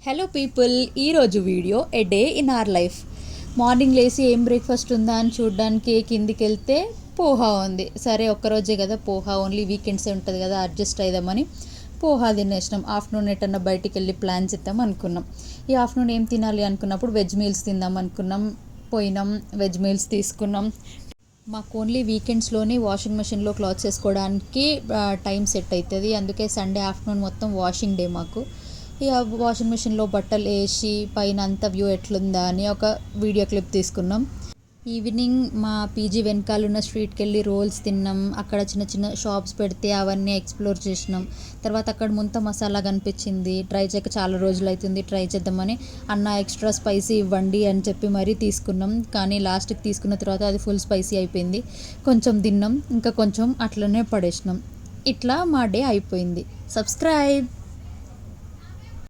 Hello people, ఈరోజు video A day in our life. Morning లేచి ఏం బ్రేక్ఫాస్ట్ ఉందా అని చూడడానికి కిందికి వెళ్తే పోహా ఉంది. సరే ఒక్కరోజే కదా పోహా, ఓన్లీ వీకెండ్సే ఉంటుంది కదా, అడ్జస్ట్ అయిదామని పోహా తినేసినాం. ఆఫ్టర్నూన్ ఎటన్నా బయటికి వెళ్ళి ప్లాన్ చేద్దాం అనుకున్నాం. ఈ ఆఫ్టర్నూన్ ఏం తినాలి అనుకున్నప్పుడు వెజ్ మీల్స్ తిందాం అనుకున్నాం. పోయినాం, వెజ్ మీల్స్ తీసుకున్నాం. మాకు ఓన్లీ వీకెండ్స్లోనే వాషింగ్ మెషిన్లో క్లాత్స్ వేసుకోవడానికి టైం సెట్ అవుతుంది. అందుకే సండే ఆఫ్టర్నూన్ మొత్తం వాషింగ్ డే మాకు. ఇక వాషింగ్ మెషిన్లో బట్టలు వేసి పైన అంత వ్యూ ఎట్లుందా అని ఒక వీడియో క్లిప్ తీసుకున్నాం. ఈవినింగ్ మా పీజీ వెనకాల ఉన్న స్ట్రీట్కి వెళ్ళి రోల్స్ తిన్నాం. అక్కడ చిన్న చిన్న షాప్స్ పెడితే అవన్నీ ఎక్స్ప్లోర్ చేసినాం. తర్వాత అక్కడ ముంత మసాలా కనిపించింది, ట్రై చేయక చాలా రోజులు అవుతుంది, ట్రై చేద్దామని అన్న ఎక్స్ట్రా స్పైసీ ఇవ్వండి అని చెప్పి మరీ తీసుకున్నాం. కానీ లాస్ట్కి తీసుకున్న తర్వాత అది ఫుల్ స్పైసీ అయిపోయింది. కొంచెం తిన్నాం, ఇంకా కొంచెం అట్లనే పడేసినాం. ఇట్లా మా డే అయిపోయింది. సబ్స్క్రైబ్.